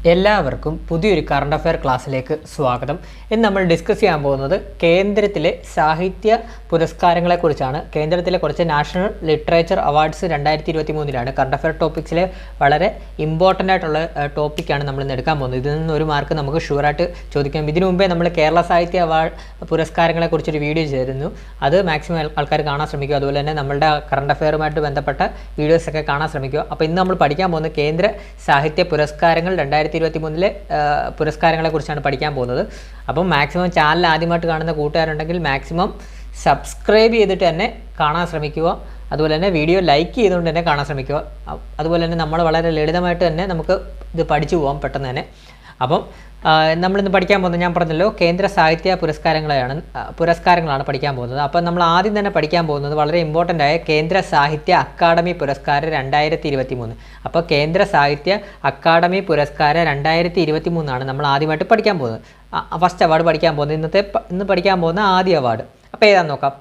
എല്ലാവർക്കും പുതിയൊരു current affair ക്ലാസ്സിലേക്ക് സ്വാഗതം. ഇന്ന് നമ്മൾ ഡിസ്കസ് ചെയ്യാൻ പോകുന്നത് കേന്ദ്രത്തിലെ സാഹിത്യ പുരസ്കാരങ്ങളെക്കുറിച്ചാണ്. കേന്ദ്രത്തിലെ കുറച്ച് national literature awards 2023 current affair ടോപ്പിക്സിലെ വളരെ ഇമ്പോർട്ടൻ്റ് ആയിട്ടുള്ള ടോപ്പിക്കാണ് നമ്മൾ ഇന്ന് എടുക്കാൻ പോകുന്നത്. ഇതിൽ നിന്ന് ഒരു മാർക്ക് നമുക്ക് ഷുവറായിട്ട് ചോദിക്കാം. ഇതിനു മുമ്പേ നമ്മൾ കേരള സാഹിത്യ അവാർഡ് പുരസ്കാരങ്ങളെക്കുറിച്ചൊരു വീഡിയോ ചെയ്തിരുന്നു. അത് മാക്സിമം ആൾക്കാർ കാണാൻ ശ്രമിക്കുക. അതുപോലെ തന്നെ നമ്മളുടെ കറണ്ട് അഫെയറുമായിട്ട് ബന്ധപ്പെട്ട വീഡിയോസൊക്കെ കാണാൻ ശ്രമിക്കുക. അപ്പോൾ ഇന്ന് നമ്മൾ പഠിക്കാൻ പോകുന്നത് കേന്ദ്ര സാഹിത്യ പുരസ്കാരങ്ങൾ 2023 പുരസ്കാരങ്ങളെക്കുറിച്ചാണ് പഠിക്കാൻ പോകുന്നത്. അപ്പം മാക്സിമം ചാനൽ ആദ്യമായിട്ട് കാണുന്ന കൂട്ടുകാരുണ്ടെങ്കിൽ മാക്സിമം സബ്സ്ക്രൈബ് ചെയ്തിട്ട് തന്നെ കാണാൻ ശ്രമിക്കുക. അതുപോലെ തന്നെ വീഡിയോ ലൈക്ക് ചെയ്തുകൊണ്ട് തന്നെ കാണാൻ ശ്രമിക്കുക. അതുപോലെ തന്നെ നമ്മൾ വളരെ ലളിതമായിട്ട് തന്നെ നമുക്ക് ഇത് പഠിച്ചു പോകാം പെട്ടെന്ന് തന്നെ. അപ്പം നമ്മളിന്ന് പഠിക്കാൻ പോകുന്നത് ഞാൻ പറഞ്ഞല്ലോ കേന്ദ്ര സാഹിത്യ പുരസ്കാരങ്ങളാണ് പഠിക്കാൻ പോകുന്നത്. അപ്പം നമ്മൾ ആദ്യം തന്നെ പഠിക്കാൻ പോകുന്നത് വളരെ ഇമ്പോർട്ടൻ്റ് ആയ കേന്ദ്ര സാഹിത്യ അക്കാദമി പുരസ്കാരം 2023. അപ്പോൾ കേന്ദ്ര സാഹിത്യ അക്കാദമി പുരസ്കാരം 2023 നമ്മൾ ആദ്യമായിട്ട് പഠിക്കാൻ പോകുന്നത്. ഫസ്റ്റ് അവാർഡ് പഠിക്കാൻ പോകുന്നത് ഇന്ന് പഠിക്കാൻ പോകുന്ന ആദ്യ അവാർഡ്. അപ്പോൾ ഏതാണെന്ന് നോക്കാം.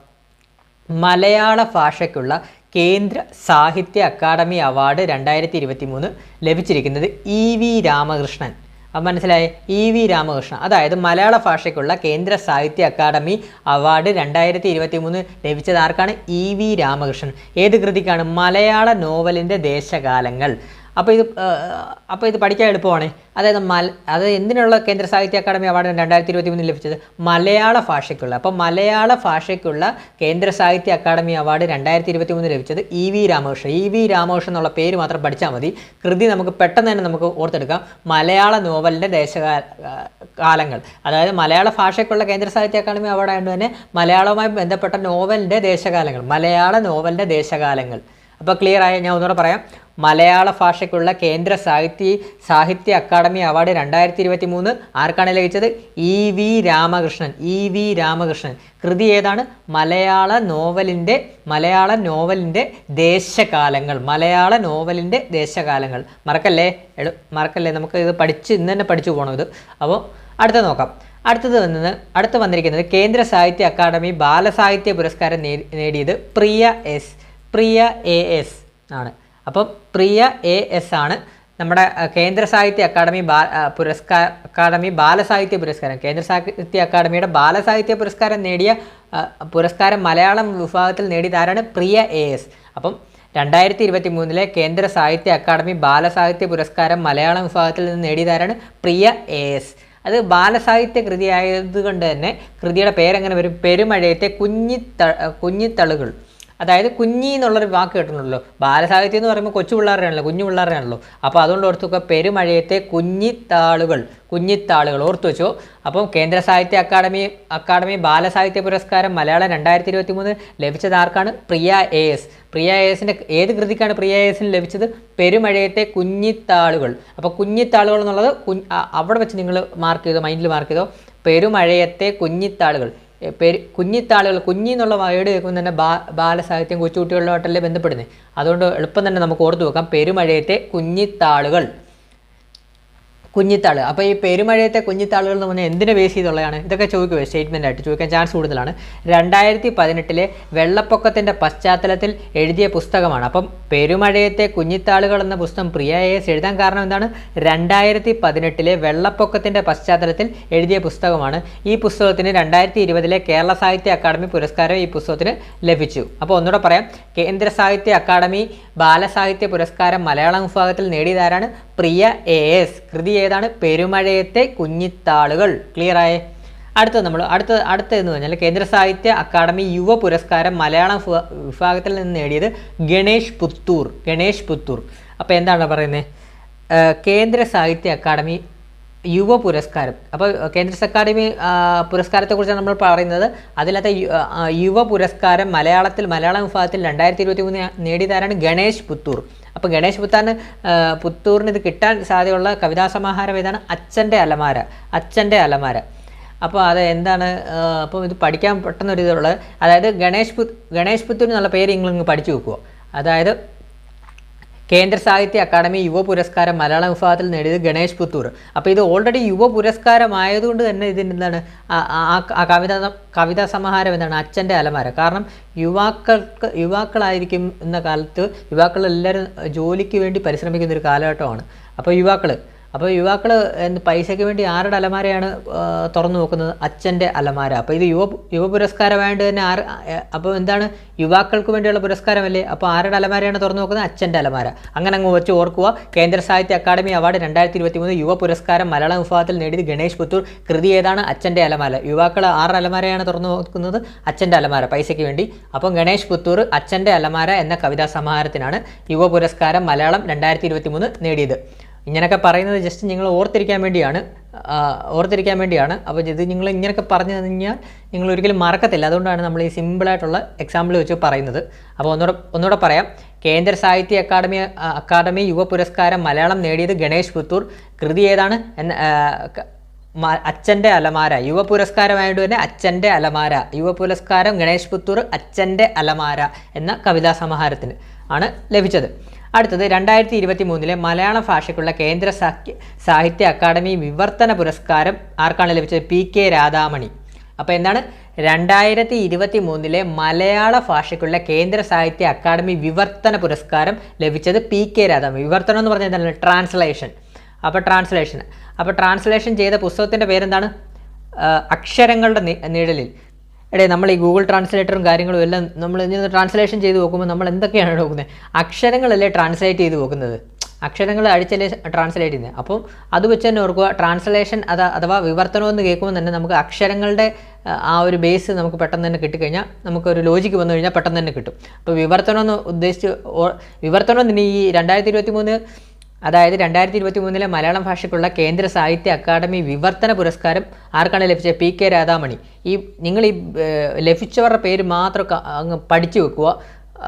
മലയാള ഭാഷയ്ക്കുള്ള കേന്ദ്ര സാഹിത്യ അക്കാദമി അവാർഡ് 2023 ലഭിച്ചിരിക്കുന്നത് EV രാമകൃഷ്ണൻ. അപ്പം മനസ്സിലായി, EV രാമകൃഷ്ണൻ. അതായത് മലയാള ഭാഷയ്ക്കുള്ള കേന്ദ്ര സാഹിത്യ അക്കാദമി അവാർഡ് 2023 ലഭിച്ചത് ആർക്കാണ്? EV രാമകൃഷ്ണൻ. ഏത് കൃതിക്കാണ്? മലയാള നോവലിൻ്റെ ദേശകാലങ്ങൾ. അപ്പോൾ ഇത് പഠിക്കാൻ എളുപ്പമാണ്. അതായത് എന്തിനുള്ള കേന്ദ്ര സാഹിത്യ അക്കാദമി അവാർഡ് 2023 ലഭിച്ചത്? മലയാള ഭാഷയ്ക്കുള്ള. അപ്പോൾ മലയാള ഭാഷയ്ക്കുള്ള കേന്ദ്ര സാഹിത്യ അക്കാദമി അവാർഡ് 2023 ലഭിച്ചത് EV രാമകൃഷ്ണൻ. EV രാമകൃഷ്ണൻ എന്നുള്ള പേര് മാത്രം പഠിച്ചാൽ മതി. കൃതി നമുക്ക് പെട്ടെന്ന് തന്നെ നമുക്ക് ഓർത്തെടുക്കാം. മലയാള നോവലിൻ്റെ ദേശകാലങ്ങൾ. അതായത് മലയാള ഭാഷയ്ക്കുള്ള കേന്ദ്ര സാഹിത്യ അക്കാദമി അവാർഡ് ആയതുകൊണ്ട് തന്നെ മലയാളവുമായി ബന്ധപ്പെട്ട നോവലിൻ്റെ ദേശകാലങ്ങൾ, മലയാള നോവലിൻ്റെ ദേശകാലങ്ങൾ. അപ്പോൾ ക്ലിയർ ആയ? ഞാൻ ഒന്നുകൂടെ പറയാം. മലയാള ഭാഷയ്ക്കുള്ള കേന്ദ്ര സാഹിത്യ അക്കാദമി അവാർഡ് 2023 ആർക്കാണ് ലഭിച്ചത്? EV രാമകൃഷ്ണൻ. EV രാമകൃഷ്ണൻ. കൃതി ഏതാണ്? മലയാള നോവലിൻ്റെ ദേശകാലങ്ങൾ. മലയാള നോവലിൻ്റെ ദേശകാലങ്ങൾ. മറക്കല്ലേ, നമുക്ക് ഇത് ഇന്ന് തന്നെ പഠിച്ചു പോകണം ഇത്. അപ്പോൾ അടുത്ത നോക്കാം. അടുത്ത് വന്നിരിക്കുന്നത് കേന്ദ്ര സാഹിത്യ അക്കാദമി ബാലസാഹിത്യ പുരസ്കാരം നേടിയത് പ്രിയ AS ആണ്. അപ്പം പ്രിയ AS ആണ് നമ്മുടെ കേന്ദ്ര സാഹിത്യ അക്കാദമി ബാലസാഹിത്യ പുരസ്കാരം. കേന്ദ്ര സാഹിത്യ അക്കാദമിയുടെ ബാലസാഹിത്യ പുരസ്കാരം മലയാളം വിഭാഗത്തിൽ നേടിയതാരാണ്? പ്രിയ AS. അപ്പം 2023 കേന്ദ്ര സാഹിത്യ അക്കാദമി ബാലസാഹിത്യ പുരസ്കാരം മലയാളം വിഭാഗത്തിൽ നിന്ന് നേടിയതാരാണ്? പ്രിയ AS. അത് ബാലസാഹിത്യ കൃതി ആയതുകൊണ്ട് തന്നെ കൃതിയുടെ പേരെങ്ങനെ വരും? പെരുമഴയത്തെ കുഞ്ഞിത്തളുകൾ. അതായത് കുഞ്ഞി എന്നുള്ളൊരു വാക്ക് കേട്ടിട്ടുണ്ടല്ലോ. ബാലസാഹിത്യം എന്ന് പറയുമ്പോൾ കുഞ്ഞു പിള്ളേരുടെയാണല്ലോ. അപ്പോൾ അതുകൊണ്ട് ഓർത്തു വെക്കുക, പെരുമഴയത്തെ കുഞ്ഞിത്താളുകൾ ഓർത്തു വെച്ചോ. അപ്പം കേന്ദ്ര സാഹിത്യ അക്കാദമി ബാലസാഹിത്യ പുരസ്കാരം മലയാളം 2023 ലഭിച്ചത് ആർക്കാണ്? പ്രിയ AS. പ്രിയ ASൻ്റെ ഏത് കൃതിക്കാണ് പ്രിയ ASന് ലഭിച്ചത്? പെരുമഴയത്തെ കുഞ്ഞിത്താളുകൾ. അപ്പോൾ കുഞ്ഞിത്താളുകൾ എന്നുള്ളത് അവിടെ വെച്ച് നിങ്ങൾ മൈൻഡിൽ മാർക്ക് ചെയ്തോ. പെരുമഴയത്തെ കുഞ്ഞിത്താളുകൾ. കുഞ്ഞി എന്നുള്ള വേർഡ് കേൾക്കുമ്പോൾ തന്നെ ബാലസാഹിത്യം കൊച്ചുകുട്ടികളുമായിട്ടല്ലേ ബന്ധപ്പെടുന്നത്. അതുകൊണ്ട് എളുപ്പം തന്നെ നമുക്ക് ഓർത്തു വെക്കാം. പെരുമഴയത്തെ കുഞ്ഞിത്താളുകൾ. അപ്പോൾ ഈ പെരുമഴയത്തെ കുഞ്ഞിത്താളുകൾ എന്ന് പറഞ്ഞാൽ എന്തിനെ ബേസ് ചെയ്തുള്ളതാണ്? ഇതൊക്കെ സ്റ്റേറ്റ്മെൻ്റ് ആയിട്ട് ചോദിക്കാൻ ചാൻസ് കൂടുതലാണ്. 2018 വെള്ളപ്പൊക്കത്തിൻ്റെ പശ്ചാത്തലത്തിൽ എഴുതിയ പുസ്തകമാണ്. അപ്പം പെരുമഴയത്തെ കുഞ്ഞിത്താളുകൾ എന്ന പുസ്തകം പ്രിയ AS എഴുതാൻ കാരണം എന്താണ്? 2018 വെള്ളപ്പൊക്കത്തിൻ്റെ പശ്ചാത്തലത്തിൽ എഴുതിയ പുസ്തകമാണ്. ഈ പുസ്തകത്തിന് 2020 കേരള സാഹിത്യ അക്കാദമി പുരസ്കാരം ഈ പുസ്തകത്തിന് ലഭിച്ചു. അപ്പോൾ ഒന്നുകൂടെ പറയാം. കേന്ദ്ര സാഹിത്യ അക്കാദമി ബാലസാഹിത്യ പുരസ്കാരം മലയാളം വിഭാഗത്തിൽ നേടിയതാരാണ്? പ്രിയ AS. കൃതി ഏതാണ്? പെരുമഴയത്തെ കുഞ്ഞിത്താളുകൾ. ക്ലിയർ ആയേ? അടുത്തെന്ന് പറഞ്ഞാൽ കേന്ദ്ര സാഹിത്യ അക്കാദമി യുവ പുരസ്കാരം മലയാളം വിഭാഗത്തിൽ നിന്ന് നേടിയത് ഗണേഷ് പുത്തൂർ. അപ്പോൾ എന്താണ് പറയുന്നത്? കേന്ദ്ര സാഹിത്യ അക്കാദമി യുവ പുരസ്കാരം. അപ്പോൾ കേന്ദ്ര അക്കാദമി പുരസ്കാരത്തെക്കുറിച്ചാണ് നമ്മൾ പറയുന്നത്. അതിനകത്തെ യുവ പുരസ്കാരം മലയാളം വിഭാഗത്തിൽ 2023 നേടിയതാരാണ്? ഗണേഷ് പുത്തൂർ. അപ്പോൾ ഗണേഷ് പുത്തൂറിന് ഇത് കിട്ടാൻ സാധ്യതയുള്ള കവിതാ സമാഹാരം ഏതാണ്? അച്ഛൻ്റെ അലമാര. അപ്പോൾ അത് എന്താണ്? അപ്പോൾ ഇത് പഠിക്കാൻ പെട്ടെന്നൊരു ഇതുള്ളത്. അതായത് ഗണേഷ് പുത്തൂർ എന്നുള്ള പേര് നിങ്ങൾ പഠിച്ചു വെക്കുക. അതായത് കേന്ദ്ര സാഹിത്യ അക്കാദമി യുവ പുരസ്കാരം മലയാളം വിഭാഗത്തിൽ നേടിയത് ഗണേഷ് പുത്തൂർ. അപ്പോൾ ഇത് ഓൾറെഡി യുവ പുരസ്കാരമായതുകൊണ്ട് തന്നെ ഇതിൻ്റെ എന്താണ് കവിതാ സമാഹാരം എന്താണ്? അച്ഛൻ്റെ അലമാര. കാരണം യുവാക്കളായിരിക്കും എന്ന കാലത്ത് യുവാക്കളെല്ലാവരും ജോലിക്ക് വേണ്ടി പരിശ്രമിക്കുന്നൊരു കാലഘട്ടമാണ്. അപ്പോൾ യുവാക്കൾ അപ്പോൾ യുവാക്കൾ പൈസയ്ക്ക് വേണ്ടി ആരുടെ അലമാരയാണ് തുറന്നു നോക്കുന്നത്? അച്ഛൻ്റെ അലമാര. അപ്പോൾ ഇത് യുവ പുരസ്കാരമായിട്ട് തന്നെ അപ്പോൾ എന്താണ്, യുവാക്കൾക്ക് വേണ്ടിയുള്ള പുരസ്കാരമല്ലേ? അപ്പോൾ ആരുടെ അലമാരയാണ് തുറന്നു നോക്കുന്നത്? അച്ഛൻ്റെ അലമാര. അങ്ങനെ അങ്ങ് വെച്ച് ഓർക്കുക. കേന്ദ്ര സാഹിത്യ അക്കാദമി അവാർഡ് 2023 യുവ പുരസ്കാരം മലയാളം വിഭാഗത്തിൽ നേടിയത് ഗണേഷ് പുത്തൂർ. കൃതി ഏതാണ്? അച്ഛൻ്റെ അലമാര. യുവാക്കൾ ആരുടെ അലമാരയാണ് തുറന്നു നോക്കുന്നത്? അച്ഛൻ്റെ അലമാര, പൈസയ്ക്ക് വേണ്ടി. അപ്പം ഗണേഷ് പുത്തൂർ അച്ഛൻ്റെ അലമാര എന്ന കവിതാ സമാഹാരത്തിനാണ് യുവ പുരസ്കാരം മലയാളം 2023 നേടിയത്. ഇങ്ങനെയൊക്കെ പറയുന്നത് ജസ്റ്റ് നിങ്ങൾ ഓർത്തിരിക്കാൻ വേണ്ടിയാണ്. അപ്പോൾ ഇത് നിങ്ങൾ ഇങ്ങനെയൊക്കെ പറഞ്ഞു കഴിഞ്ഞാൽ നിങ്ങൾ ഒരിക്കലും മറക്കത്തില്ല. അതുകൊണ്ടാണ് നമ്മൾ ഈ സിമ്പിളായിട്ടുള്ള എക്സാമ്പിൾ വെച്ച് പറയുന്നത്. അപ്പോൾ ഒന്നുകൂടെ പറയാം. കേന്ദ്ര സാഹിത്യ അക്കാദമി യുവ പുരസ്കാരം മലയാളം നേടിയത് ഗണേഷ് പുത്തൂർ. കൃതി ഏതാണ്? അച്ഛൻ്റെ അലമാര. യുവ പുരസ്കാരമായിട്ട് തന്നെ അച്ഛൻ്റെ അലമാര. യുവ പുരസ്കാരം ഗണേഷ് പുത്തൂർ അച്ഛൻ്റെ അലമാര എന്ന കവിതാ സമാഹാരത്തിന് ആണ് ലഭിച്ചത്. അടുത്തത് 2023 മലയാള ഭാഷയ്ക്കുള്ള കേന്ദ്ര സാഹിത്യ അക്കാദമി വിവർത്തന പുരസ്കാരം ആർക്കാണ് ലഭിച്ചത്? PK രാധാമണി. അപ്പോൾ എന്താണ് 2023 മലയാള ഭാഷയ്ക്കുള്ള കേന്ദ്ര സാഹിത്യ അക്കാദമി വിവർത്തന പുരസ്കാരം ലഭിച്ചത് PK രാധാമണി. വിവർത്തനം എന്ന് പറഞ്ഞാൽ എന്താണ്? ട്രാൻസ്ലേഷൻ. അപ്പോൾ ട്രാൻസ്ലേഷൻ ചെയ്ത പുസ്തകത്തിൻ്റെ പേരെന്താണ്? അക്ഷരങ്ങളുടെ നിഴലിൽ. നമ്മൾ ഈ ഗൂഗിൾ ട്രാൻസ്ലേറ്ററും കാര്യങ്ങളും എല്ലാം നമ്മൾ ട്രാൻസ്ലേഷൻ ചെയ്ത് നോക്കുമ്പോൾ നമ്മൾ എന്തൊക്കെയാണ് നോക്കുന്നത്? അക്ഷരങ്ങളല്ലേ ട്രാൻസ്ലേറ്റ് ചെയ്ത് നോക്കുന്നത്, അക്ഷരങ്ങൾ അടിച്ചല്ലേ ട്രാൻസ്ലേറ്റ് ചെയ്യുന്നത്. അപ്പം അത് വെച്ച് തന്നെ ഓർക്കുക, ട്രാൻസ്ലേഷൻ അഥവാ വിവർത്തനം എന്ന് കേൾക്കുമ്പോൾ തന്നെ നമുക്ക് അക്ഷരങ്ങളുടെ ആ ഒരു ബേസ് നമുക്ക് പെട്ടെന്ന് തന്നെ കിട്ടിക്കഴിഞ്ഞാൽ, നമുക്കൊരു ലോജിക്ക് വന്നു കഴിഞ്ഞാൽ പെട്ടെന്ന് തന്നെ കിട്ടും. അപ്പോൾ വിവർത്തനം എന്ന് വിവർത്തനം തന്നെ ഈ 2023 മലയാളം ഭാഷയ്ക്കുള്ള കേന്ദ്ര സാഹിത്യ അക്കാദമി വിവർത്തന പുരസ്കാരം ആർക്കാണ് ലഭിച്ചത്? PK രാധാമണി. നിങ്ങൾ ഈ ലഭിച്ചവരുടെ പേര് മാത്രം അങ്ങ് പഠിച്ചു വെക്കുക,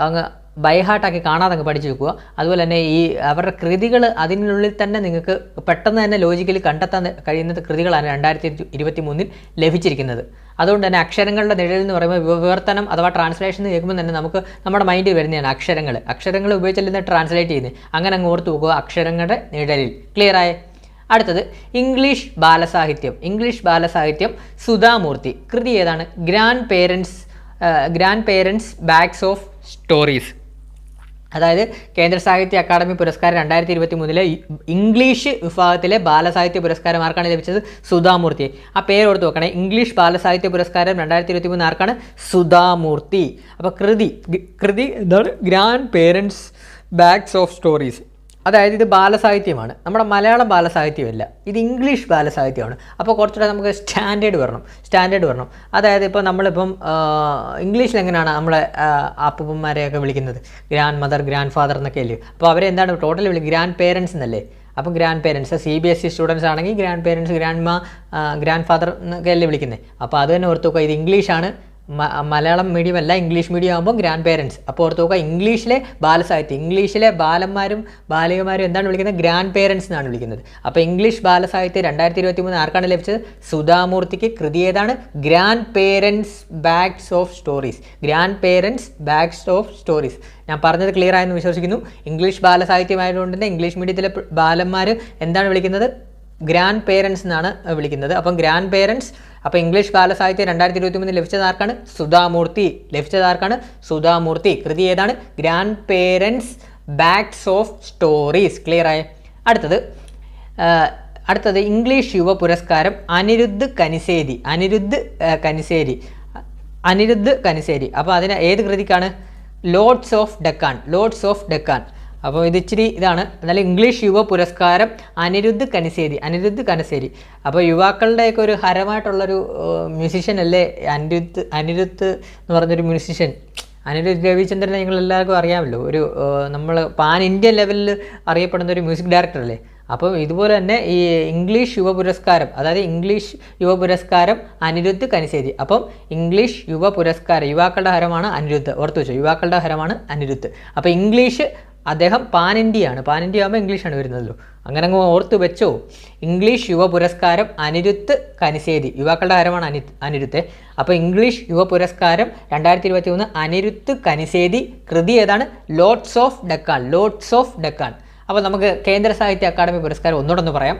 അങ്ങ് ബൈഹാർട്ടാക്കി കാണാതെ അങ്ങ് പഠിച്ചു വെക്കുക. അതുപോലെ തന്നെ ഈ അവരുടെ കൃതികൾ അതിനുള്ളിൽ തന്നെ നിങ്ങൾക്ക് പെട്ടെന്ന് തന്നെ ലോജിക്കലി കണ്ടെത്താൻ കഴിയുന്ന കൃതികളാണ് 2023 ലഭിച്ചിരിക്കുന്നത്. അതുകൊണ്ട് തന്നെ അക്ഷരങ്ങളുടെ നിഴൽ എന്ന് പറയുമ്പോൾ വിവർത്തനം അഥവാ ട്രാൻസ്ലേഷൻ കേൾക്കുമ്പോൾ തന്നെ നമ്മുടെ മൈൻഡിൽ വരുന്നതാണ് അക്ഷരങ്ങൾ ഉപയോഗിച്ചല്ലേ ട്രാൻസ്ലേറ്റ് ചെയ്യുന്നത്. അങ്ങനെ അങ്ങ് ഓർത്ത് നോക്കുക, അക്ഷരങ്ങളുടെ നിഴലിൽ. ക്ലിയർ ആയേ? അടുത്തത് ഇംഗ്ലീഷ് ബാലസാഹിത്യം സുധാമൂർത്തി. കൃതി ഏതാണ്? Grand parents bags of stories. അതായത് കേന്ദ്ര സാഹിത്യ അക്കാദമി പുരസ്കാരം 2023 ഇംഗ്ലീഷ് വിഭാഗത്തിലെ ബാലസാഹിത്യ പുരസ്കാരം ആർക്കാണ് ലഭിച്ചത്? സുധാമൂർത്തി. ആ പേര് ഓർത്ത് നോക്കണേ. ഇംഗ്ലീഷ് ബാലസാഹിത്യ പുരസ്കാരം 2023 ആർക്കാണ്? സുധാമൂർത്തി. അപ്പോൾ കൃതി എന്താണ്? Grand parents bags of stories. അതായത് ഇത് ബാലസാഹിത്യമാണ്, നമ്മുടെ മലയാളം ബാലസാഹിത്യമല്ല, ഇത് ഇംഗ്ലീഷ് ബാലസാഹിത്യമാണ്. അപ്പോൾ കുറച്ചുകൂടെ നമുക്ക് സ്റ്റാൻഡേർഡ് വരണം. അതായത് ഇപ്പോൾ നമ്മളിപ്പം ഇംഗ്ലീഷിൽ എങ്ങനെയാണ് നമ്മളെ അപ്പൂപ്പന്മാരെയൊക്കെ വിളിക്കുന്നത്? ഗ്രാൻഡ് മദർ, ഗ്രാൻഡ് ഫാദർ എന്നൊക്കെ അല്ലേ. അപ്പോൾ അവരെന്താണ് ടോട്ടലി ഗ്രാൻഡ് പേരൻസ് എന്നല്ലേ. അപ്പം ഗ്രാൻഡ് പേരൻസ് CBSE സ്റ്റുഡൻസ് ആണെങ്കിൽ ഗ്രാൻഡ് പേരൻസ്, ഗ്രാൻഡ് ഫാദർ എന്നൊക്കെ അല്ലേ വിളിക്കുന്നത്. അപ്പോൾ അത് തന്നെ ഓർത്ത് നോക്കുക, ഇത് ഇംഗ്ലീഷാണ്, മലയാളം മീഡിയം അല്ല, ഇംഗ്ലീഷ് മീഡിയം ആകുമ്പോൾ ഗ്രാൻഡ് പേരൻസ്. അപ്പോൾ ഓർത്ത് നോക്കുക, ഇംഗ്ലീഷിലെ ബാലസാഹിത്യം, ഇംഗ്ലീഷിലെ ബാലന്മാരും ബാലികമാരും എന്താണ് വിളിക്കുന്നത്? ഗ്രാൻഡ് പേരൻസ് എന്നാണ് വിളിക്കുന്നത്. അപ്പോൾ ഇംഗ്ലീഷ് ബാലസാഹിത്യം 2023 ആർക്കാണ് ലഭിച്ചത്? സുധാമൂർത്തിക്ക്. കൃതി ഏതാണ്? Grand parents bags of stories. ഞാൻ പറഞ്ഞത് ക്ലിയർ ആയെന്ന് വിശ്വസിക്കുന്നു. ഇംഗ്ലീഷ് ബാലസാഹിത്യമായതുകൊണ്ട് തന്നെ ഇംഗ്ലീഷ് മീഡിയത്തിലെ ബാലന്മാർ എന്താണ് വിളിക്കുന്നത്? ഗ്രാൻഡ് പേരൻസ് എന്നാണ് വിളിക്കുന്നത്. അപ്പം ഗ്രാൻഡ് പേരൻസ്. അപ്പോൾ ഇംഗ്ലീഷ് ബാലസാഹിത്യം 2023 ലഭിച്ചതാർക്കാണ്? സുധാമൂർത്തി. കൃതി ഏതാണ്? Grand parents bags of stories. Clear ആയ? അടുത്തത് ഇംഗ്ലീഷ് യുവ പുരസ്കാരം അനിരുദ്ധ് കനിസേരി. അപ്പോൾ അതിന് ഏത് കൃതിക്കാണ്? Loads of Deccan. അപ്പോൾ ഇത് ഇച്ചിരി ഇതാണ്. എന്നാലും ഇംഗ്ലീഷ് യുവ പുരസ്കാരം അനിരുദ്ധ് കനിസേരി. അപ്പോൾ യുവാക്കളുടെയൊക്കെ ഒരു ഹരമായിട്ടുള്ളൊരു മ്യൂസിഷ്യൻ അല്ലേ അനിരുദ്ധ് എന്ന് പറഞ്ഞൊരു മ്യൂസിഷ്യൻ. അനിരുദ്ധ് രവിചന്ദ്രനെ നിങ്ങളെല്ലാവർക്കും അറിയാമല്ലോ. ഒരു നമ്മൾ പാൻ ഇന്ത്യൻ ലെവലിൽ അറിയപ്പെടുന്ന ഒരു മ്യൂസിക് ഡയറക്ടർ അല്ലേ. അപ്പോൾ ഇതുപോലെ തന്നെ ഈ ഇംഗ്ലീഷ് യുവ പുരസ്കാരം, അതായത് ഇംഗ്ലീഷ് യുവ പുരസ്കാരം അനിരുദ്ധ് കനിസേരി. അപ്പം ഇംഗ്ലീഷ് യുവ പുരസ്കാരം യുവാക്കളുടെ ഹരമാണ് അനിരുദ്ധ്. ഓർത്തു വെച്ചോ, യുവാക്കളുടെ ഹരമാണ് അനിരുദ്ധ്. അപ്പോൾ ഇംഗ്ലീഷ് അദ്ദേഹം പാൻ ഇന്ത്യ ആകുമ്പോൾ ഇംഗ്ലീഷാണ് വരുന്നതല്ലോ. അങ്ങനെ അങ്ങ് ഓർത്ത് വെച്ചോ. ഇംഗ്ലീഷ് യുവ പുരസ്കാരം അനിരുദ്ധ് കനിസേരി, യുവാക്കളുടെ ഹരമാണ് അനിരുദ്ധ്. അപ്പോൾ ഇംഗ്ലീഷ് യുവ പുരസ്കാരം 2023 അനിരുദ്ധ് കനിസേരി. കൃതി ഏതാണ്? Loads of Deccan. അപ്പോൾ നമുക്ക് കേന്ദ്ര സാഹിത്യ അക്കാദമി പുരസ്കാരം ഒന്നുകൂടെ ഒന്ന് പറയാം.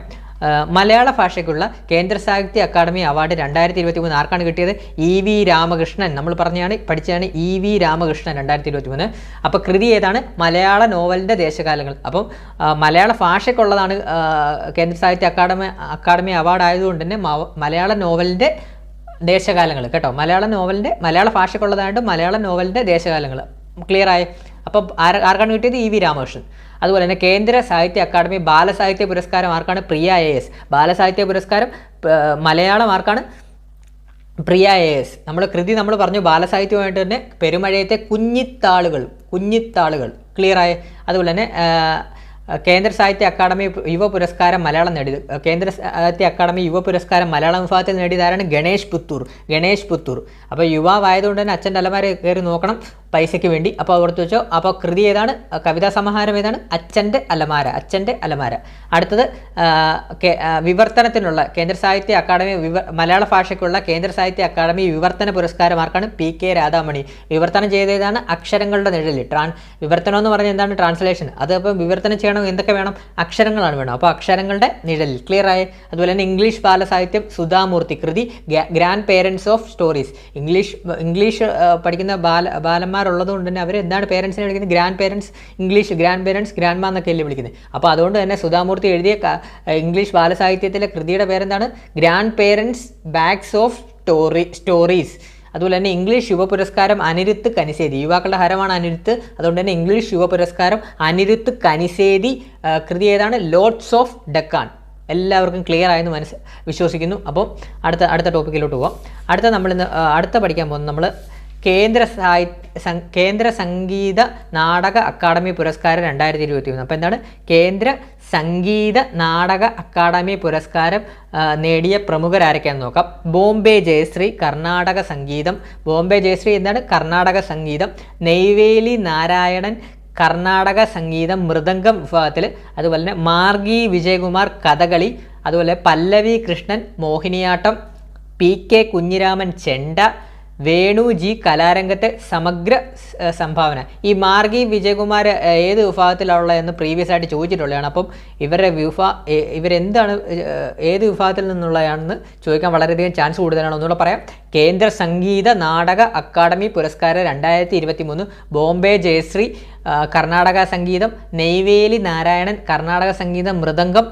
മലയാള ഭാഷയ്ക്കുള്ള കേന്ദ്ര സാഹിത്യ അക്കാദമി അവാർഡ് 2023 ആർക്കാണ് കിട്ടിയത്? EV രാമകൃഷ്ണൻ. നമ്മൾ പഠിച്ചതാണ് EV രാമകൃഷ്ണൻ 2023. അപ്പോൾ കൃതി ഏതാണ്? മലയാള നോവലിൻ്റെ ദേശകാലങ്ങൾ. അപ്പം മലയാള ഭാഷയ്ക്കുള്ളതാണ് കേന്ദ്ര സാഹിത്യ അക്കാദമി അവാർഡ് ആയതുകൊണ്ട് തന്നെ മലയാള നോവലിൻ്റെ ദേശകാലങ്ങൾ കേട്ടോ. മലയാള ഭാഷയ്ക്കുള്ളതായിട്ട് മലയാള നോവലിൻ്റെ ദേശകാലങ്ങൾ. ക്ലിയർ ആയി? അപ്പം ആർക്കാണ് കിട്ടിയത്? EV രാമകൃഷ്ണൻ. അതുപോലെ തന്നെ കേന്ദ്ര സാഹിത്യ അക്കാദമി ബാലസാഹിത്യ പുരസ്കാരം ആർക്കാണ്? പ്രിയ AS. ബാലസാഹിത്യ പുരസ്കാരം മലയാളം ആർക്കാണ്? പ്രിയ AS. നമ്മൾ പറഞ്ഞു ബാലസാഹിത്യമായിട്ട് തന്നെ പെരുമഴയത്തെ കുഞ്ഞിത്താളുകൾ ക്ലിയർ ആയി. അതുപോലെ തന്നെ കേന്ദ്ര സാഹിത്യ അക്കാദമി യുവ പുരസ്കാരം മലയാളം നേടിയത്, കേന്ദ്ര സാഹിത്യ അക്കാദമി യുവ പുരസ്കാരം മലയാളം വിഭാഗത്തിൽ നേടിയതാരാണ്? ഗണേഷ് പുത്തൂർ. അപ്പോൾ യുവാവായതുകൊണ്ട് തന്നെ അച്ഛൻ്റെ അലമാര കയറി നോക്കണം പൈസയ്ക്ക് വേണ്ടി. അപ്പോൾ ഓർത്ത് വെച്ചോ. അപ്പോൾ കൃതി ഏതാണ്? കവിതാ സമാഹാരം ഏതാണ്? അച്ഛൻ്റെ അലമാര. അടുത്തത് വിവർത്തനത്തിനുള്ള കേന്ദ്ര സാഹിത്യ അക്കാദമി മലയാള ഭാഷയ്ക്കുള്ള കേന്ദ്ര സാഹിത്യ അക്കാദമി വിവർത്തന പുരസ്കാരം ആർക്കാണ്? PK രാധാമണി. വിവർത്തനം ചെയ്തതാണ് അക്ഷരങ്ങളുടെ നിഴലിൽ. വിവർത്തനം എന്ന് പറഞ്ഞാൽ എന്താണ്? ട്രാൻസ്ലേഷൻ. അത് അപ്പോൾ വിവർത്തനം ചെയ്യണം എന്തൊക്കെ വേണം? അക്ഷരങ്ങളാണ് വേണം. അപ്പോൾ അക്ഷരങ്ങളുടെ നിഴലിൽ. ക്ലിയർ ആയി? അതുപോലെ തന്നെ ഇംഗ്ലീഷ് ബാലസാഹിത്യം സുധാമൂർത്തി. കൃതി grand parents of stories. English പഠിക്കുന്ന ബാലന്മാരുള്ളതുകൊണ്ട് തന്നെ അവർ എന്താണ് പേരൻസിനെ വിളിക്കുന്നത്? Grand parents. English grand parents, grand മാ എന്നൊക്കെയല്ലേ വിളിക്കുന്നത്. അപ്പോൾ അതുകൊണ്ട് തന്നെ സുധാമൂർത്തി എഴുതിയ ഇംഗ്ലീഷ് ബാലസാഹിത്യത്തിലെ കൃതിയുടെ പേരെന്താണ്? Grand parents bags of stories. അതുപോലെ തന്നെ ഇംഗ്ലീഷ് യുവ പുരസ്കാരം അനിരുദ്ധ് കനിസേതി. യുവാക്കളുടെ ഹരമാണ് അനിരുദ്ധ്. അതുകൊണ്ട് തന്നെ ഇംഗ്ലീഷ് യുവ പുരസ്കാരം അനിരുദ്ധ് കനിസേതി. കൃതി ഏതാണ്? Loads of Deccan. എല്ലാവർക്കും ക്ലിയർ ആയെന്ന് വിശ്വസിക്കുന്നു. അപ്പോൾ അടുത്ത ടോപ്പിക്കിലോട്ട് പോവാം. അടുത്ത പഠിക്കാൻ പോകുന്നത് നമ്മൾ കേന്ദ്ര സംഗീത നാടക അക്കാദമി പുരസ്കാരം 2023. അപ്പോൾ എന്താണ്? കേന്ദ്ര സംഗീത നാടക അക്കാദമി പുരസ്കാരം നേടിയ പ്രമുഖരാരൊക്കെയാണെന്ന് നോക്കാം. ബോംബെ ജയശ്രീ കർണാടക സംഗീതം. എന്താണ്? കർണാടക സംഗീതം. നെയ്വേലി നാരായണൻ കർണാടക സംഗീതം മൃദംഗം വിഭാഗത്തിൽ. അതുപോലെ തന്നെ മാർഗി വിജയകുമാർ കഥകളി. അതുപോലെ പല്ലവി കൃഷ്ണൻ മോഹിനിയാട്ടം. PK കുഞ്ഞിരാമൻ ചെണ്ട. വേണു G കലാരംഗത്തെ സമഗ്ര സംഭാവന. ഈ മാർഗി വിജയകുമാർ ഏത് വിഭാഗത്തിലുള്ളതെന്ന് പ്രീവിയസ് ആയിട്ട് ചോദിച്ചിട്ടുള്ളതാണ്. അപ്പം ഇവരെന്താണ് ഏത് വിഭാഗത്തിൽ നിന്നുള്ളതാണെന്ന് ചോദിക്കാൻ വളരെയധികം ചാൻസ് കൂടുതലാണ്. ഒന്നുകൂടെ പറയാം. കേന്ദ്ര സംഗീത നാടക അക്കാദമി പുരസ്കാരം 2023. ബോംബെ ജയശ്രീ കർണാടക സംഗീതം. നെയ്വേലി നാരായണൻ കർണാടക സംഗീതം മൃദംഗം.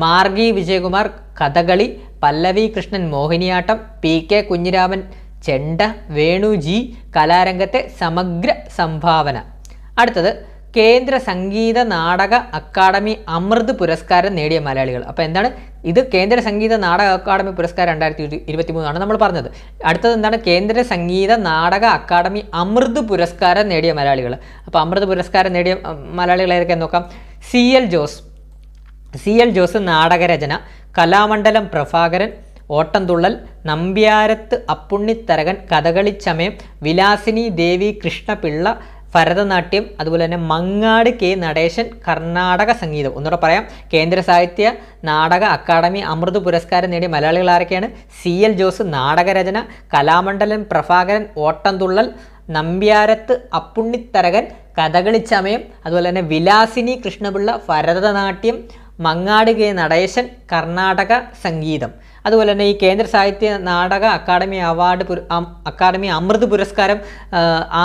മാർഗി വിജയകുമാർ കഥകളി. പല്ലവി കൃഷ്ണൻ മോഹിനിയാട്ടം. PK കുഞ്ഞിരാമൻ ചെണ്ട. വേണു G കലാരംഗത്തെ സമഗ്ര സംഭാവന. അടുത്തത് കേന്ദ്ര സംഗീത നാടക അക്കാദമി അമൃത് പുരസ്കാരം നേടിയ മലയാളികൾ. അപ്പോൾ എന്താണ് ഇത്? കേന്ദ്ര സംഗീത നാടക അക്കാദമി പുരസ്കാരം 2023 നമ്മൾ പറഞ്ഞത്. അടുത്തത് എന്താണ്? കേന്ദ്ര സംഗീത നാടക അക്കാദമി അമൃത് പുരസ്കാരം നേടിയ മലയാളികൾ. അപ്പോൾ അമൃത് പുരസ്കാരം നേടിയ മലയാളികൾ ഏതൊക്കെയാണെന്ന് നോക്കാം. CL ജോസ് നാടകരചന. കലാമണ്ഡലം പ്രഭാകരൻ ഓട്ടംതുള്ളൽ. നമ്പ്യാരത്ത് അപ്പുണ്ണിത്തരകൻ കഥകളിച്ചമയം. വിലാസിനി ദേവി കൃഷ്ണപിള്ള ഭരതനാട്യം. അതുപോലെ തന്നെ മങ്ങാട് K നടേശൻ കർണാടക സംഗീതം. ഒന്നുകൂടെ പറയാം. കേന്ദ്ര സാഹിത്യ നാടക അക്കാദമി അമൃത് പുരസ്കാരം നേടിയ മലയാളികൾ ആരൊക്കെയാണ്? CL ജോസ് നാടകരചന. കലാമണ്ഡലം പ്രഭാകരൻ ഓട്ടംതുള്ളൽ. നമ്പ്യാരത്ത് അപ്പുണ്ണിത്തരകൻ കഥകളിച്ചമയം. അതുപോലെ തന്നെ വിലാസിനി കൃഷ്ണപിള്ള ഭരതനാട്യം. മങ്ങാട് K നടേശൻ കർണാടക സംഗീതം. അതുപോലെ തന്നെ ഈ കേന്ദ്ര സാഹിത്യ നാടക അക്കാദമി അമൃത് പുരസ്കാരം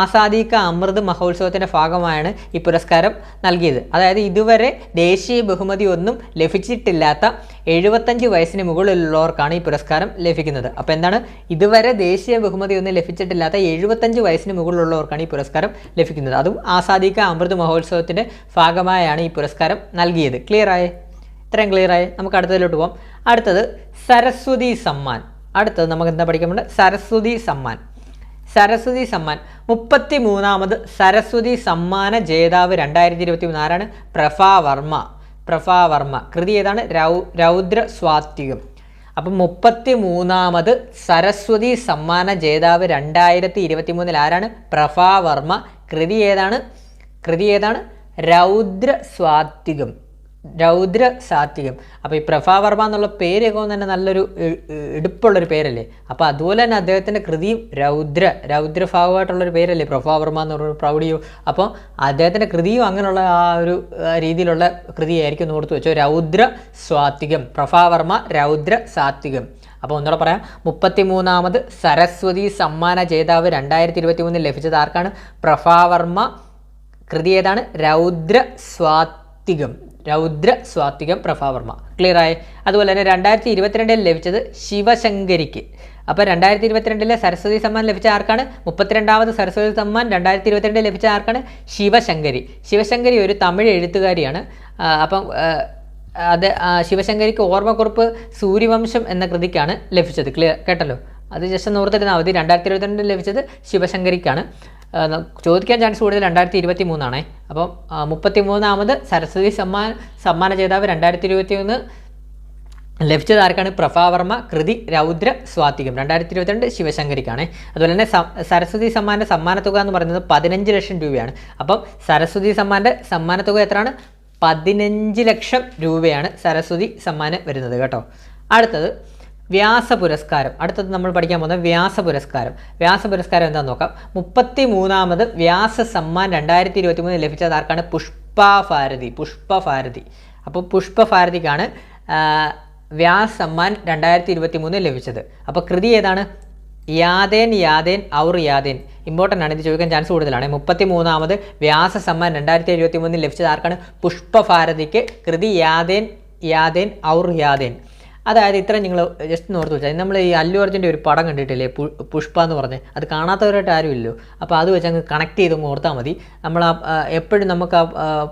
ആസാദി കാ അമൃത് മഹോത്സവത്തിൻ്റെ ഭാഗമായാണ് ഈ പുരസ്കാരം നൽകിയത്. അതായത് ഇതുവരെ ദേശീയ ബഹുമതി ഒന്നും ലഭിച്ചിട്ടില്ലാത്ത 75 വയസ്സിന് മുകളിലുള്ളവർക്കാണ് ഈ പുരസ്കാരം ലഭിക്കുന്നത്. അപ്പോൾ എന്താണ്? ഇതുവരെ ദേശീയ ബഹുമതി ഒന്നും ലഭിച്ചിട്ടില്ലാത്ത 75 വയസ്സിന് മുകളിലുള്ളവർക്കാണ് ഈ പുരസ്കാരം ലഭിക്കുന്നത്. അതും ആസാദി കാ അമൃത് മഹോത്സവത്തിൻ്റെ ഭാഗമായാണ് ഈ പുരസ്കാരം നൽകിയത്. ക്ലിയറായേ? ഇത്രയും ക്ലിയറായി. നമുക്ക് അടുത്തതിലോട്ട് പോകാം. അടുത്തത് സരസ്വതി സമ്മാൻ. നമുക്ക് എന്താ പഠിക്കാൻ? സരസ്വതി സമ്മാൻ. 33ാമത് സരസ്വതി സമ്മാന ജേതാവ് 2023 ആരാണ്? പ്രഭാവർമ്മ. കൃതി ഏതാണ്? രൗദ്ര സ്വാത്വികം. അപ്പം 33ാമത് സരസ്വതി സമ്മാന ജേതാവ് 2023 ആരാണ്? പ്രഭാവർമ്മ. കൃതി ഏതാണ്? രൗദ്ര സ്വാത്വികം. രൗദ്ര സാത്വികം. അപ്പോൾ ഈ പ്രഭാവർമ്മ എന്നുള്ള പേരൊക്കെ തന്നെ നല്ലൊരു എടുപ്പുള്ളൊരു പേരല്ലേ. അപ്പോൾ അതുപോലെ തന്നെ അദ്ദേഹത്തിൻ്റെ കൃതിയും രൗദ്രഭാവമായിട്ടുള്ളൊരു പേരല്ലേ പ്രഭാവർമ്മ എന്ന് പറയുന്ന പ്രൗഢിയോ. അപ്പോൾ അദ്ദേഹത്തിൻ്റെ കൃതിയും അങ്ങനെയുള്ള ആ ഒരു രീതിയിലുള്ള കൃതിയായിരിക്കും എന്ന് ഓർത്ത് വെച്ചോ. രൗദ്ര സ്വാത്വികം, പ്രഭാവർമ്മ രൗദ്ര സാത്വികം. അപ്പോൾ ഒന്നുകൂടെ പറയാം, 33ാമത് സരസ്വതി സമ്മാന ജേതാവ് 2023 ലഭിച്ചത് ആർക്കാണ്? പ്രഭാവർമ്മ. കൃതി ഏതാണ്? രൗദ്ര സ്വാത്വികം പ്രഭാവർമ്മ. ക്ലിയർ ആയി. അതുപോലെ തന്നെ 2022 ലഭിച്ചത് ശിവശങ്കരിക്ക്. അപ്പോൾ 2022 സരസ്വതി സമ്മാൻ ലഭിച്ച ആർക്കാണ്? 32ാമത് സരസ്വതി സമ്മാൻ 2022 ലഭിച്ച ആർക്കാണ്? ശിവശങ്കരി ഒരു തമിഴ് എഴുത്തുകാരിയാണ്. അപ്പം ശിവശങ്കരിക്ക് ഓർമ്മക്കുറിപ്പ് സൂര്യവംശം എന്ന കൃതിക്കാണ് ലഭിച്ചത്. ക്ലിയർ കേട്ടല്ലോ, അത് ജസ്റ്റ് ഓർത്തിരുന്നാൽ മതി. 2022 ലഭിച്ചത് ശിവശങ്കരിക്കാണ്. ചോദിക്കാൻ ചാൻസ് കൂടുതൽ 2023 അപ്പം 33ാമത് സരസ്വതി സമ്മാന ജേതാവ് 2021 ലഭിച്ചത് ആർക്കാണ്? പ്രഭാവർമ്മ. കൃതി രൗദ്ര സ്വാത്വികം. 2022 ശിവശങ്കരിക്കാണ്. അതുപോലെ തന്നെ സരസ്വതി സമ്മാൻ്റെ സമ്മാനത്തുക എന്ന് പറയുന്നത് 15 ലക്ഷം രൂപയാണ്. അപ്പം സരസ്വതി സമ്മാൻ്റെ സമ്മാനത്തുക എത്രയാണ്? 15 ലക്ഷം രൂപയാണ് സരസ്വതി സമ്മാനം വരുന്നത് കേട്ടോ. അടുത്തത് വ്യാസ പുരസ്കാരം. അടുത്തത് നമ്മൾ പഠിക്കാൻ പോകുന്നത് വ്യാസ പുരസ്കാരം എന്താണെന്ന് നോക്കാം. 33ാമത് വ്യാസ സമ്മാൻ 2023 ലഭിച്ചത് ആർക്കാണ്? പുഷ്പഭാരതി. അപ്പോൾ പുഷ്പഭാരതിക്കാണ് വ്യാസ സമ്മാൻ 2023 ലഭിച്ചത്. അപ്പോൾ കൃതി ഏതാണ്? യാദേൻ ഔർ യാദേൻ. ഇമ്പോർട്ടൻ്റ് ആണ്, ഇത് ചോദിക്കാൻ ചാൻസ് കൂടുതലാണ്. 33ാമത് വ്യാസ സമ്മാൻ 2023 ലഭിച്ചത് ആർക്കാണ്? പുഷ്പഭാരതിക്ക്. കൃതി യാദേൻ ഔർ യാദേൻ. അതായത് ഇത്ര നിങ്ങൾ ജസ്റ്റ് ഓർത്ത് വെച്ചാൽ, നമ്മൾ ഈ അല്ലു അർജുൻ്റെ ഒരു പടം കണ്ടിട്ടില്ലേ, പുഷ്പ എന്ന് പറഞ്ഞ്, അത് കാണാത്തവരായിട്ട് ആരുമില്ലല്ലോ. അപ്പോൾ അത് വെച്ച് അങ്ങ് കണക്ട് ചെയ്ത് ഓർത്താൽ മതി. നമ്മൾ എപ്പോഴും നമുക്ക്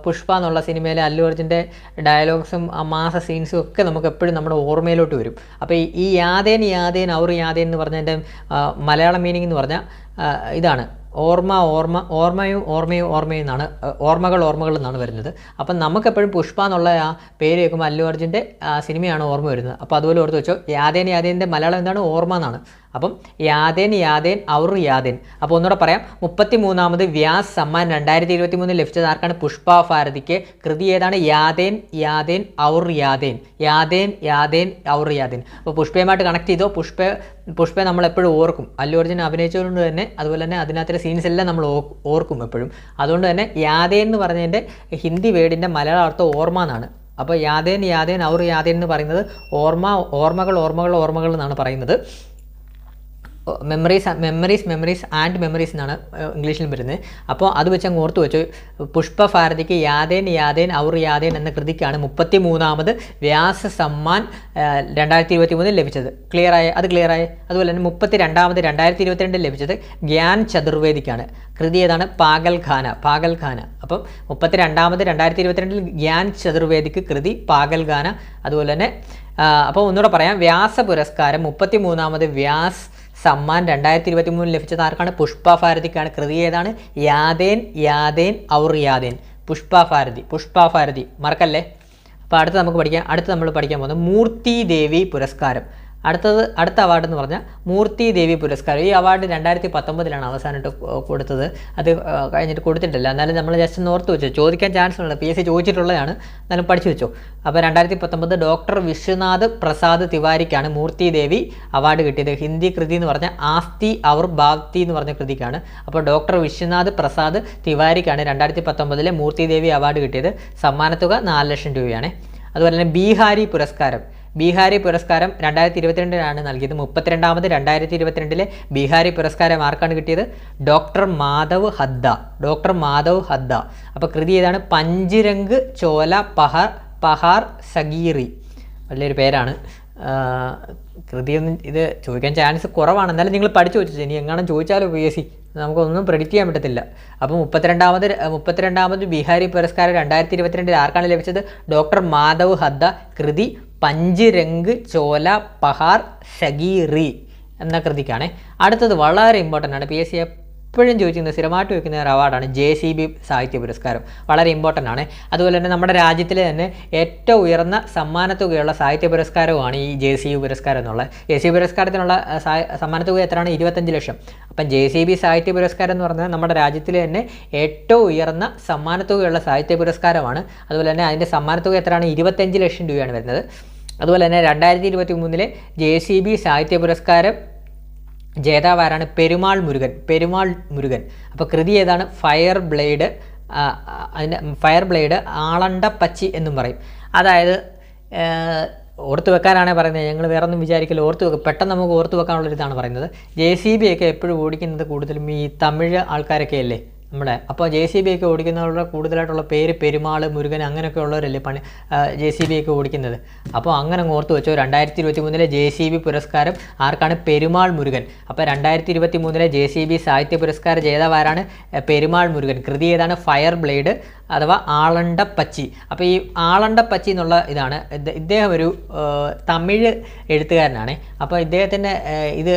പുഷ്പ എന്നുള്ള സിനിമയിലെ അല്ലു അർജുൻ്റെ ഡയലോഗ്സും ആ മാസ സീൻസും ഒക്കെ നമുക്ക് എപ്പോഴും നമ്മുടെ ഓർമ്മയിലോട്ട് വരും. അപ്പോൾ ഈ യാദേൻ ഔർ യാദേൻ എന്ന് പറഞ്ഞതിൻ്റെ മലയാളം മീനിങ് എന്ന് പറഞ്ഞാൽ ഇതാണ്: ഓർമ്മയും എന്നാണ്, ഓർമ്മകൾ എന്നാണ് വരുന്നത്. അപ്പം നമുക്കെപ്പോഴും പുഷ്പ എന്നുള്ള ആ പേര് കേൾക്കുമ്പോൾ അല്ലു അർജുൻ്റെ സിനിമയാണ് ഓർമ്മ വരുന്നത്. അപ്പോൾ അതുപോലെ ഓർത്ത് വെച്ചോ, യാദേൻ്റെ മലയാളം എന്താണ്? ഓർമ്മ എന്നാണ്. അപ്പം യാദേൻ ഔർ യാദേൻ. അപ്പോൾ ഒന്നുകൂടെ പറയാം, 33ാമത് വ്യാസ് സമ്മാൻ 2023 ലഭിച്ചത് ആർക്കാണ്? പുഷ്പഭാരതിക്ക്. കൃതി ഏതാണ്? യാദേൻ ഔർ യാദേൻ. അപ്പോൾ പുഷ്പയുമായിട്ട് കണക്ട് ചെയ്തോ. പുഷ്പയെ നമ്മളെപ്പോഴും ഓർക്കും. അല്ലു അർജുൻ അഭിനയിച്ചതുകൊണ്ട് തന്നെ, അതുപോലെ തന്നെ അതിനകത്തെ സീൻസ് എല്ലാം നമ്മൾ ഓർക്കും എപ്പോഴും. അതുകൊണ്ട് തന്നെ യാദേൻ എന്ന് പറഞ്ഞതിൻ്റെ ഹിന്ദി വേർഡിൻ്റെ മലയാള അർത്ഥം ഓർമ്മ എന്നാണ്. അപ്പോൾ യാദേൻ ഔർ യാദേൻ എന്ന് പറയുന്നത് ഓർമ്മകൾ എന്നാണ് പറയുന്നത്. മെമ്മറീസ് എന്നാണ് ഇംഗ്ലീഷിൽ വരുന്നത്. അപ്പോൾ അത് വെച്ച് അങ്ങ് ഓർത്ത് വെച്ചു. പുഷ്പഭാരതിക്ക് യാദേൻ ഔർ യാദേൻ എന്ന കൃതിക്കാണ് 33ാമത് വ്യാസ സമ്മാൻ 2023 ലഭിച്ചത്. ക്ലിയറായി? അതുപോലെ തന്നെ 32ാമത് 2022 ലഭിച്ചത് ഗ്യാൻ ചതുർവേദിക്കാണ്. കൃതി ഏതാണ്? പാഗൽഖാന. അപ്പം 32ാമത് 2022 ഗ്യാൻ ചതുർവേദിക്ക് കൃതി പാഗൽഖാന. അതുപോലെ തന്നെ അപ്പോൾ ഒന്നുകൂടെ പറയാം, വ്യാസ പുരസ്കാരം 33ാമത് വ്യാസ് സമ്മാൻ 2023 ലഭിച്ചത് ആർക്കാണ്? പുഷ്പഭാരതിക്കാണ്. കൃതി ഏതാണ്? യാദേൻ ഔർ യാദേൻ. പുഷ്പഭാരതി മറക്കല്ലേ. അപ്പോൾ അടുത്ത നമ്മൾ പഠിക്കാൻ പോകുന്നത് മൂർത്തി ദേവി പുരസ്കാരം. അടുത്ത അവാർഡ് എന്ന് പറഞ്ഞാൽ മൂർത്തി ദേവി പുരസ്കാരം. ഈ അവാർഡ് 2019 അവസാനമായിട്ട് കൊടുത്തത്. അത് കഴിഞ്ഞിട്ട് കൊടുത്തിട്ടില്ല. എന്നാലും നമ്മൾ ജസ്റ്റ് ഒന്ന് ഓർത്ത് വെച്ചു, ചോദിക്കാൻ ചാൻസ് ഉണ്ട്. PSC ചോദിച്ചിട്ടുള്ളതാണ്, എന്നാലും പഠിച്ചു വെച്ചു. അപ്പോൾ 2019 ഡോക്ടർ വിശ്വനാഥ് പ്രസാദ് തിവാരിക്കാണ് മൂർത്തി ദേവി അവാർഡ് കിട്ടിയത്. ഹിന്ദി കൃതി എന്ന് പറഞ്ഞാൽ ആസ്തി ഔർ ബാവ്തി എന്ന് പറഞ്ഞ കൃതിക്കാണ്. അപ്പോൾ ഡോക്ടർ വിശ്വനാഥ് പ്രസാദ് തിവാരിക്കാണ് 2019 മൂർത്തി ദേവി അവാർഡ് കിട്ടിയത്. സമ്മാനത്തുക 4 ലക്ഷം രൂപയാണ്. അതുപോലെ തന്നെ ബീഹാരി പുരസ്കാരം 2022 നൽകിയത്. 32ാമത് 2022 ബീഹാരി പുരസ്കാരം ആർക്കാണ് കിട്ടിയത്? ഡോക്ടർ മാധവ് ഹദ്ദ. അപ്പോൾ കൃതി ഏതാണ്? പഞ്ചിരംഗ് ചോല പഹാർ സഗീറി. വലിയൊരു പേരാണ്. കൃതിയൊന്നും ഇത് ചോദിക്കാൻ ചാൻസ് കുറവാണ്. എന്നാലും നിങ്ങൾ പഠിച്ചു വെച്ചു. ഇനി എങ്ങാനും ചോദിച്ചാലോ PSC നമുക്കൊന്നും പ്രെഡിക്റ്റ് ചെയ്യാൻ പറ്റത്തില്ല. അപ്പോൾ 32ാമത് ബീഹാരി പുരസ്കാരം 2022 ആർക്കാണ് ലഭിച്ചത്? ഡോക്ടർ മാധവ് ഹദ്ദ. കൃതി പഞ്ചിരംഗ് ചോല പഹാർ സഗീറി എന്ന കൃതിക്കാണ്. അടുത്തത് വളരെ ഇമ്പോർട്ടൻ്റ് ആണ്. PSC എപ്പോഴും ചോദിക്കുന്നത് സ്ഥിരമായിട്ട് വയ്ക്കുന്ന ഒരു അവാർഡാണ് JCB സാഹിത്യ പുരസ്കാരം. വളരെ ഇമ്പോർട്ടൻ്റ് ആണ്. അതുപോലെ തന്നെ നമ്മുടെ രാജ്യത്തിലെ തന്നെ ഏറ്റവും ഉയർന്ന സമ്മാനത്തുകയുള്ള സാഹിത്യ പുരസ്കാരവുമാണ് ഈ JCB പുരസ്കാരം എന്നുള്ളത്. JCB പുരസ്കാരത്തിനുള്ള സമ്മാനത്തുക എത്രയാണ്? 25 ലക്ഷം. അപ്പം JCB സാഹിത്യ പുരസ്കാരം എന്ന് പറഞ്ഞാൽ നമ്മുടെ രാജ്യത്തിലെ തന്നെ ഏറ്റവും ഉയർന്ന സമ്മാനത്തുകയുള്ള സാഹിത്യ പുരസ്കാരമാണ്. അതുപോലെ തന്നെ അതിൻ്റെ സമ്മാനത്തുക എത്രയാണ്? 25 ലക്ഷം രൂപയാണ് വരുന്നത്. അതുപോലെ തന്നെ 2023 JCB സാഹിത്യ പുരസ്കാരം ജേതാവാരാണ്? പെരുമാൾ മുരുകൻ. അപ്പോൾ കൃതി ഏതാണ്? ഫയർ ബ്ലേഡ് ആളണ്ടപ്പച്ചി എന്നും പറയും. അതായത് ഓർത്ത് വെക്കാനാണ് പറയുന്നത്, ഞങ്ങൾ വേറെ ഒന്നും വിചാരിക്കില്ല, പെട്ടെന്ന് നമുക്ക് ഓർത്ത് വെക്കാനുള്ളൊരിതാണ് പറയുന്നത്. JCB ഒക്കെ എപ്പോഴും ഓടിക്കുന്നത് കൂടുതലും ഈ തമിഴ് ആൾക്കാരൊക്കെ അല്ലേ നമ്മുടെ. അപ്പോൾ JCB ഒക്കെ ഓടിക്കുന്നവരുടെ കൂടുതലായിട്ടുള്ള പേര് പെരുമാൾ, മുരുകൻ അങ്ങനെയൊക്കെ ഉള്ളവരല്ലേ JCB ഒക്കെ ഓടിക്കുന്നത്. അപ്പോൾ അങ്ങനെ ഓർത്ത് വെച്ചോ. 2023 JCB പുരസ്കാരം ആർക്കാണ്? പെരുമാൾ മുരുകൻ. അപ്പോൾ 2023 JCB സാഹിത്യ പുരസ്കാര ജേതാവാരാണ്? പെരുമാൾ മുരുകൻ. കൃതി ഏതാണ്? ഫയർ ബ്ലേഡ് അഥവാ ആളണ്ടപ്പച്ചി. അപ്പോൾ ഈ ആളണ്ടപ്പച്ചി എന്നുള്ള ഇതാണ്, ഇദ്ദേഹം ഒരു തമിഴ് എഴുത്തുകാരനാണ്. അപ്പോൾ ഇദ്ദേഹത്തിൻ്റെ ഇത്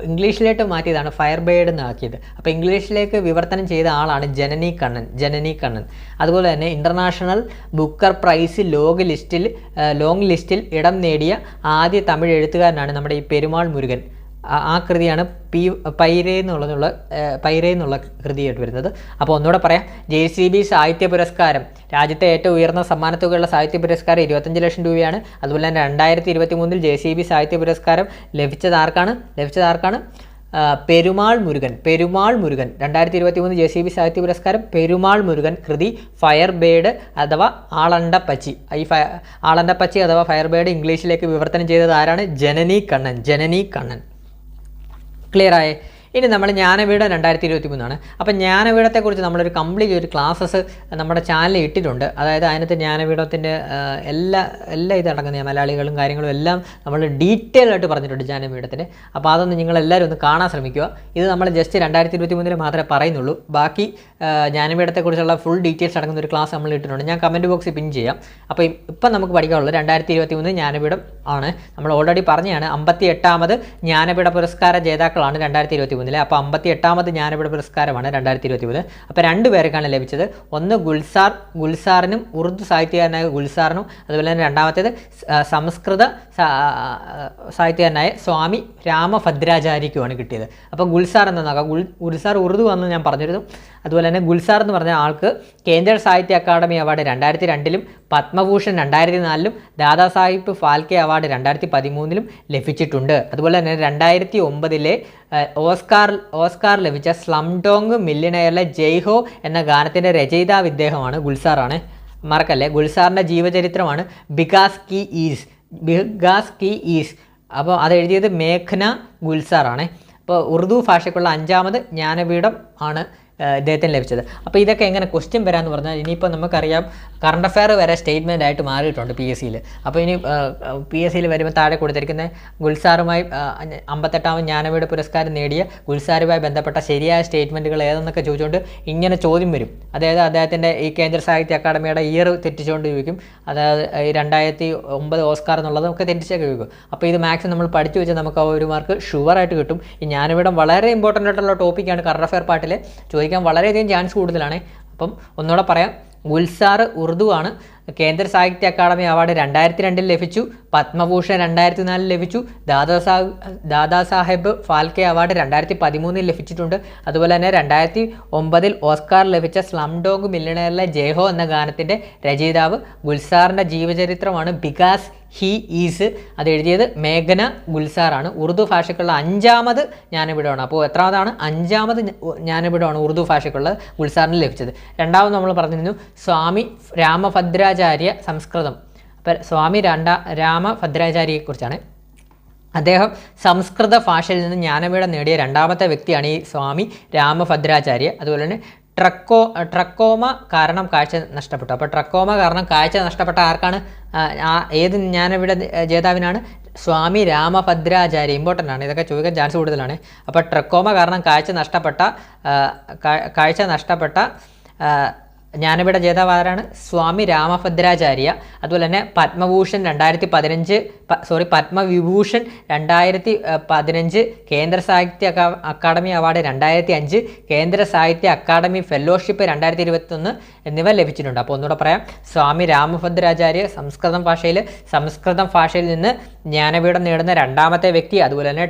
ഇംഗ്ലീഷിലേക്ക് മാറ്റിയതാണ്, ഫയർ ബ്ലേഡ് എന്നാക്കിയത്. അപ്പോൾ ഇംഗ്ലീഷിലേക്ക് വിവർത്തനം ചെയ്ത ആളാണ് ജനനി കണ്ണൻ. അതുപോലെ തന്നെ ഇൻ്റർനാഷണൽ ബുക്കർ പ്രൈസ് ലോങ് ലിസ്റ്റിൽ ഇടം നേടിയ ആദ്യ തമിഴ് എഴുത്തുകാരനാണ് നമ്മുടെ ഈ പെരുമാൾ മുരുകൻ. ആ കൃതിയാണ് പൈരേ എന്നുള്ള കൃതിയായിട്ട് വരുന്നത്. അപ്പോൾ ഒന്നുകൂടെ പറയാം, JCB സാഹിത്യ പുരസ്കാരം രാജ്യത്തെ ഏറ്റവും ഉയർന്ന സമ്മാനത്തുകയുള്ള സാഹിത്യ പുരസ്കാരം 25 ലക്ഷം രൂപയാണ്. അതുപോലെ തന്നെ 2023 JCB സാഹിത്യ പുരസ്കാരം ലഭിച്ചത് ആർക്കാണ്? പെരുമാൾ മുരുകൻ. 2023 JCB സാഹിത്യ പുരസ്കാരം പെരുമാൾ മുരുകൻ. കൃതി ഫയർ ബേഡ് അഥവാ ആളണ്ടപ്പച്ചി. ഈ ആളണ്ടപ്പച്ചി അഥവാ ഫയർ ബേഡ് ഇംഗ്ലീഷിലേക്ക് വിവർത്തനം ചെയ്തത് ആരാണ്? ജനനി കണ്ണൻ. ക്ലിയർ ആയേ? ഇനി നമ്മൾ ജ്ഞാനപീഠം 2023 അപ്പോൾ ജ്ഞാനപീഠത്തെക്കുറിച്ച് നമ്മളൊരു കംപ്ലീറ്റ് ഒരു ക്ലാസ്സസ് നമ്മുടെ ചാനലിൽ ഇട്ടിട്ടുണ്ട്. അതായത് അതിനകത്ത് ജ്ഞാനപീഠത്തിൻ്റെ എല്ലാ ഇതടങ്ങുന്ന മലയാളികളും കാര്യങ്ങളും എല്ലാം നമ്മൾ ഡീറ്റെയിൽ ആയിട്ട് പറഞ്ഞിട്ടുണ്ട് ജ്ഞാനപീഠത്തിന്. അപ്പോൾ അതൊന്ന് നിങ്ങളെല്ലാവരും ഒന്ന് കാണാൻ ശ്രമിക്കുക. ഇത് നമ്മൾ ജസ്റ്റ് 2023 മാത്രമേ പറയുന്നുള്ളൂ. ബാക്കി ജ്ഞാനപീഠത്തെക്കുറിച്ചുള്ള ഫുൾ ഡീറ്റെയിൽസ് അടങ്ങുന്ന ഒരു ക്ലാസ് നമ്മൾ ഇട്ടിട്ടുണ്ട്. ഞാൻ കമൻറ്റ് ബോക്സിൽ പിൻ ചെയ്യാം. അപ്പോൾ ഇപ്പം നമുക്ക് പഠിക്കാനുള്ളത് 2023 ജ്ഞാനപീഠം ആണ്. നമ്മൾ ഓൾറെഡി പറഞ്ഞതാണ് 58ാമത് ജ്ഞാനപീഠ പുരസ്കാര ജേതാക്കളാണ് 2023. അപ്പോൾ 58ാമത് ജ്ഞാനപീഠ പുരസ്കാരമാണ് 2023. അപ്പോൾ 2 പേർക്കാണ് ലഭിച്ചത്. ഒന്ന് ഗുൽസാറിനും ഉറുദു സാഹിത്യകാരനായ ഗുൽസാറിനും, അതുപോലെ തന്നെ രണ്ടാമത്തേത് സംസ്കൃത സാഹിത്യകാരനായ സ്വാമി രാമഭദ്രാചാര്യക്കുമാണ് കിട്ടിയത്. അപ്പോൾ ഗുൽസാർ എന്ന് നോക്കാം. ഗുൽസാർ ഉറുദു എന്ന് ഞാൻ പറഞ്ഞിരുന്നു. അതുപോലെ തന്നെ ഗുൽസാർ എന്ന് പറഞ്ഞ ആൾക്ക് കേന്ദ്ര സാഹിത്യ അക്കാദമി അവാർഡ് 2002 പത്മഭൂഷൺ 2004 ദാദാസാഹിബ് ഫാൽക്കെ അവാർഡ് 2013 ലഭിച്ചിട്ടുണ്ട്. അതുപോലെ തന്നെ 2009 ഓസ്കാർ ലഭിച്ച സ്ലംഡോങ് മില്യനെയറിലെ ജയ് ഹോ എന്ന ഗാനത്തിൻ്റെ രചയിതാവ് ഇദ്ദേഹമാണ്, ഗുൽസാറാണ്. മറക്കല്ലേ, ഗുൽസാറിൻ്റെ ജീവചരിത്രമാണ് ബികാസ് കി ഈസ്. അപ്പോൾ അത് എഴുതിയത് മേഘ്ന ഗുൽസാറാണ്. അപ്പോൾ ഉറുദു ഭാഷയ്ക്കുള്ള 5ാമത് ജ്ഞാനപീഠം ആണ് ഇദ്ദേഹത്തിന് ലഭിച്ചത്. അപ്പോൾ ഇതൊക്കെ എങ്ങനെ ക്വസ്റ്റ്യൻ വരാമെന്ന് പറഞ്ഞാൽ ഇനിയിപ്പോൾ നമുക്കറിയാം കറണ്ട് അഫെയർ വരെ സ്റ്റേറ്റ്മെൻ്റ് ആയിട്ട് മാറിയിട്ടുണ്ട് PSCയിൽ. അപ്പോൾ ഇനി PSCയിൽ വരുമ്പോൾ താഴെ കൊടുത്തിരിക്കുന്ന ഗുൽസാറുമായി 58ാമത് ജ്ഞാനപീഠ പുരസ്കാരം നേടിയ ഗുൽസാറുമായി ബന്ധപ്പെട്ട ശരിയായ സ്റ്റേറ്റ്മെൻറ്റുകൾ ഏതെന്നൊക്കെ ചോദിച്ചുകൊണ്ട് ഇങ്ങനെ ചോദ്യം വരും. അതായത് അദ്ദേഹത്തിൻ്റെ ഈ കേന്ദ്ര സാഹിത്യ അക്കാദമിയുടെ ഇയർ തെറ്റിച്ചുകൊണ്ട് ചോദിക്കും. അതായത് 2009 ഓസ്കാർ എന്നുള്ളതൊക്കെ തെറ്റിച്ചൊക്കെ ചോദിക്കും. അപ്പോൾ ഇത് മാക്സിമം നമ്മൾ പഠിച്ചു വെച്ചാൽ നമുക്ക് ആ ഒരു മാർക്ക് ഷുവറായിട്ട് കിട്ടും. ഈ ജ്ഞാനപീഠം വളരെ ഇമ്പോർട്ടൻ്റ് ആയിട്ടുള്ള ടോപ്പിക്കാണ്. കറണ്ട് അഫെയർ പാർട്ടിൽ ചോദിക്കാൻ വളരെയധികം ചാൻസ് കൂടുതലാണ്. അപ്പം ഒന്നുകൂടെ പറയാം, ഗുൽസാർ ഉറുദു ആണ്. കേന്ദ്ര സാഹിത്യ അക്കാദമി അവാർഡ് 2002 ലഭിച്ചു. പത്മഭൂഷൺ 2004 ലഭിച്ചു. ദാദാസാഹേബ് ഫാൽക്കെ അവാർഡ് 2013 ലഭിച്ചിട്ടുണ്ട്. അതുപോലെ തന്നെ 2009 ഓസ്കാർ ലഭിച്ച സ്ലംഡോഗ് മില്യനെയറിലെ ജയ് ഹോ എന്ന ഗാനത്തിൻ്റെ രചയിതാവ് ഗുൽസാറിൻ്റെ ജീവചരിത്രമാണ് ബികാസ് ഹി ഈസ്. അത് എഴുതിയത് മേഘന ഗുൽസാറാണ്. ഉറുദു ഭാഷയ്ക്കുള്ള 5ാമത് ജ്ഞാനപീഠമാണ്. അപ്പോൾ എത്രാമതാണ്? 5ാമത് ജ്ഞാനപീഠമാണ് ഉറുദു ഭാഷയ്ക്കുള്ളത് ഗുൽസാറിന് ലഭിച്ചത്. രണ്ടാമത് നമ്മൾ പറഞ്ഞിരുന്നു സ്വാമി രാമഭദ്രാചാര്യ സംസ്കൃതം. അപ്പോൾ സ്വാമി രാമഭദ്രാചാര്യയെക്കുറിച്ചാണ്. അദ്ദേഹം സംസ്കൃത ഭാഷയിൽ നിന്ന് ജ്ഞാനപീഠം നേടിയ 2ാമത്തെ വ്യക്തിയാണ് ഈ സ്വാമി രാമഭദ്രാചാര്യ. അതുപോലെ തന്നെ ട്രക്കോമ കാരണം കാഴ്ച നഷ്ടപ്പെട്ടു. അപ്പോൾ ട്രക്കോമ കാരണം കാഴ്ച നഷ്ടപ്പെട്ട ആർക്കാണ്? ഏത് ജ്ഞാനപീഠ ജേതാവിനാണ്? സ്വാമി രാമഭദ്രാചാര്യ. ഇമ്പോർട്ടൻ്റ് ആണ്, ഇതൊക്കെ ചോദിക്കാൻ ചാൻസ് കൂടുതലാണ്. അപ്പോൾ ട്രക്കോമ കാരണം കാഴ്ച നഷ്ടപ്പെട്ട ജ്ഞാനപീഠ ജേതാവ് ആരാണ്? സ്വാമി രാമഭദ്രാചാര്യ. അതുപോലെ തന്നെ പത്മഭൂഷൺ 2015 പത്മവിഭൂഷൺ 2015, കേന്ദ്ര സാഹിത്യ അക്കാദമി അവാർഡ് 2005, കേന്ദ്ര സാഹിത്യ അക്കാദമി ഫെലോഷിപ്പ് 2021 എന്നിവ ലഭിച്ചിട്ടുണ്ട്. അപ്പോൾ ഒന്നുകൂടെ പറയാം, സ്വാമി രാമഭദ്രാചാര്യ സംസ്കൃതം ഭാഷയിൽ നിന്ന് ജ്ഞാനപീഠം നേടുന്ന രണ്ടാമത്തെ വ്യക്തി. അതുപോലെ തന്നെ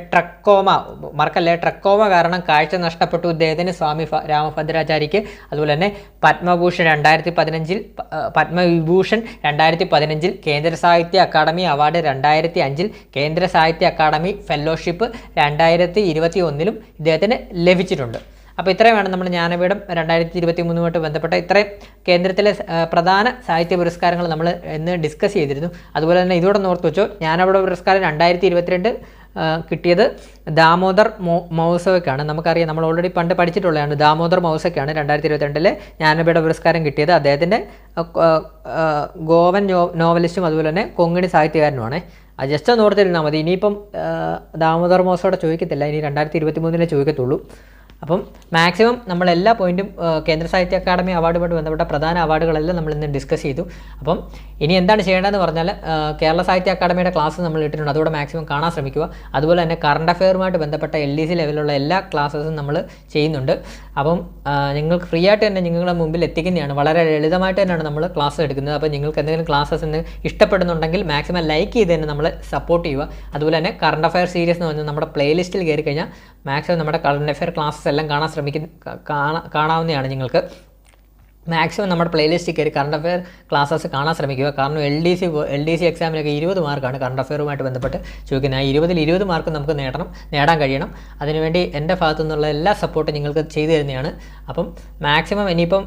ട്രക്കോമ കാരണം കാഴ്ച നഷ്ടപ്പെട്ടു ഇദ്ദേഹത്തിന്, സ്വാമി രാമഭദ്രാചാര്യക്ക്. അതുപോലെ തന്നെ പത്മഭൂഷൺ 2015, പത്മവിഭൂഷൺ 2015, കേന്ദ്ര സാഹിത്യ അക്കാദമി അവാർഡ് 2005, കേന്ദ്ര സാഹിത്യ അക്കാദമി ഫെലോഷിപ്പ് 2021 ഇദ്ദേഹത്തിന് ലഭിച്ചിട്ടുണ്ട്. അപ്പോൾ ഇത്രയും വേണം നമ്മൾ ജ്ഞാനപീഠം 2023 ബന്ധപ്പെട്ട ഇത്രയും കേന്ദ്രത്തിലെ പ്രധാന സാഹിത്യ പുരസ്കാരങ്ങൾ നമ്മൾ ഇന്ന് ഡിസ്കസ് ചെയ്തിരുന്നു. അതുപോലെ തന്നെ ഇതോടെ ഓർത്ത് വെച്ചോ, ജ്ഞാനപീഠ പുരസ്കാരം 2022 കിട്ടിയത് ദാമോദർ മൗസയ്ക്കാണ്. നമുക്കറിയാം, നമ്മൾ ഓൾറെഡി പണ്ട് പഠിച്ചിട്ടുള്ളതാണ്. ദാമോദർ മൗസയ്ക്കാണ് 2022 ജ്ഞാനപീഠ പുരസ്കാരം കിട്ടിയത്. അദ്ദേഹത്തിൻ്റെ ഗോവൻ നോവലിസ്റ്റും അതുപോലെ തന്നെ കൊങ്ങിണി സാഹിത്യകാരനുമാണ്. അത് ജസ്റ്റ് ഒന്ന് ഓർത്തിരുന്നാൽ മതി. ഇനിയിപ്പം ദാമോദർ മൗസയോടെ ചോദിക്കത്തില്ല, ഇനി 2023 ചോദിക്കത്തുള്ളൂ. അപ്പം മാക്സിമം നമ്മൾ എല്ലാ പോയിന്റും കേന്ദ്ര സാഹിത്യ അക്കാദമി അവാർഡുമായിട്ട് ബന്ധപ്പെട്ട പ്രധാന അവാർഡുകളെല്ലാം നമ്മൾ ഇന്ന് ഡിസ്കസ് ചെയ്തു. അപ്പം ഇനി എന്താണ് ചെയ്യേണ്ടതെന്ന് പറഞ്ഞാൽ, കേരള സാഹിത്യ അക്കാദമിയുടെ ക്ലാസ് നമ്മൾ ഇട്ടിട്ടുണ്ട്, അതുകൂടെ മാക്സിമം കാണാൻ ശ്രമിക്കുക. അതുപോലെ തന്നെ കറണ്ട് അഫെയറുമായിട്ട് ബന്ധപ്പെട്ട LDC ലെവലിലുള്ള എല്ലാ ക്ലാസ്സസും നമ്മൾ ചെയ്യുന്നുണ്ട്. അപ്പം നിങ്ങൾക്ക് ഫ്രീ ആയിട്ട് തന്നെ നിങ്ങളുടെ മുമ്പിൽ എത്തിക്കുന്നതാണ്. വളരെ ലളിതമായിട്ട് തന്നെയാണ് നമ്മൾ ക്ലാസ് എടുക്കുന്നത്. അപ്പോൾ നിങ്ങൾക്ക് എന്തെങ്കിലും ക്ലാസ്സസ് ഇഷ്ടപ്പെടുന്നുണ്ടെങ്കിൽ മാക്സിമം ലൈക്ക് ചെയ്ത് തന്നെ നമ്മൾ സപ്പോർട്ട് ചെയ്യുക. അതുപോലെ തന്നെ കറണ്ട് അഫെയർ സീരീസ് എന്ന് പറഞ്ഞാൽ നമ്മുടെ പ്ലേലിസ്റ്റിൽ കയറി കഴിഞ്ഞാൽ മാക്സിമം നമ്മുടെ കറണ്ട് അഫെയർ ക്ലാസ്സസ് എല്ലാം കാണാവുന്നതാണ്. നിങ്ങൾക്ക് മാക്സിമം നമ്മുടെ പ്ലേലിസ്റ്റിൽ കയറി കറണ്ട് അഫെയർ ക്ലാസ്സസ് കാണാൻ ശ്രമിക്കുക. കാരണം LDC എക്സാമിനൊക്കെ 20 മാർക്കാണ് കറണ്ട് അഫെയറുമായിട്ട് ബന്ധപ്പെട്ട് ചോദിക്കുന്നത്. ആ 20 മാർക്ക് നമുക്ക് നേടാൻ കഴിയണം. അതിനുവേണ്ടി എൻ്റെ ഭാഗത്തു നിന്നുള്ള എല്ലാ സപ്പോർട്ടും നിങ്ങൾക്ക് ചെയ്തു തരുന്നതാണ്. അപ്പം മാക്സിമം ഇനിയിപ്പം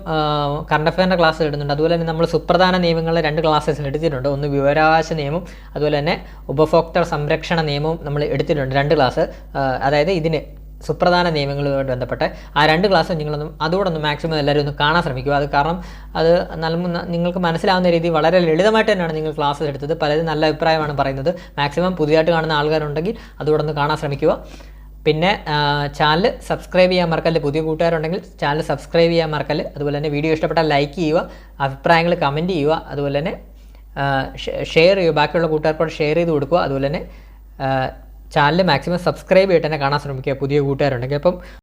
കറണ്ട് അഫെയറിൻ്റെ ക്ലാസ് ഇടുന്നുണ്ട്. അതുപോലെ തന്നെ നമ്മൾ സുപ്രധാന നിയമങ്ങളിലെ 2 ക്ലാസ്സസ് എടുത്തിട്ടുണ്ട്. ഒന്ന് വിവരാവകാശ നിയമവും അതുപോലെ തന്നെ ഉപഭോക്തൃ സംരക്ഷണ നിയമവും നമ്മൾ എടുത്തിട്ടുണ്ട്. 2 ക്ലാസ്, അതായത് ഇതിന് സുപ്രധാന നിയമങ്ങളുമായിട്ട് ബന്ധപ്പെട്ട് ആ 2 ക്ലാസ്സും അതുകൂടെ ഒന്ന് മാക്സിമം എല്ലാവരും ഒന്ന് കാണാൻ ശ്രമിക്കുക. അത് കാരണം അത് നിങ്ങൾക്ക് മനസ്സിലാവുന്ന രീതി വളരെ ലളിതമായിട്ട് തന്നെയാണ് നിങ്ങൾ ക്ലാസ് എടുത്തത്. പലരും നല്ല അഭിപ്രായമാണ് പറയുന്നത്. മാക്സിമം പുതിയതായിട്ട് കാണുന്ന ആൾക്കാരുണ്ടെങ്കിൽ അതുകൂടെ ഒന്ന് കാണാൻ ശ്രമിക്കുക. പിന്നെ ചാനൽ സബ്സ്ക്രൈബ് ചെയ്യാൻ മറക്കല്ല്. പുതിയ കൂട്ടുകാരുണ്ടെങ്കിൽ ചാനൽ സബ്സ്ക്രൈബ് ചെയ്യാൻ മറക്കല്ല്. അതുപോലെ തന്നെ വീഡിയോ ഇഷ്ടപ്പെട്ടാൽ ലൈക്ക് ചെയ്യുക, അഭിപ്രായങ്ങൾ കമൻറ്റ് ചെയ്യുക, അതുപോലെ തന്നെ ഷെയർ ചെയ്യുക, ബാക്കിയുള്ള കൂട്ടുകാർക്കോട് ഷെയർ ചെയ്ത് കൊടുക്കുക. അതുപോലെ തന്നെ ചാനൽ മാക്സിമം സബ്സ്ക്രൈബ് ചെയ്തിട്ട് തന്നെ കാണാൻ ശ്രമിക്കുക പുതിയ കൂട്ടുകാരുണ്ടെങ്കിൽ. അപ്പം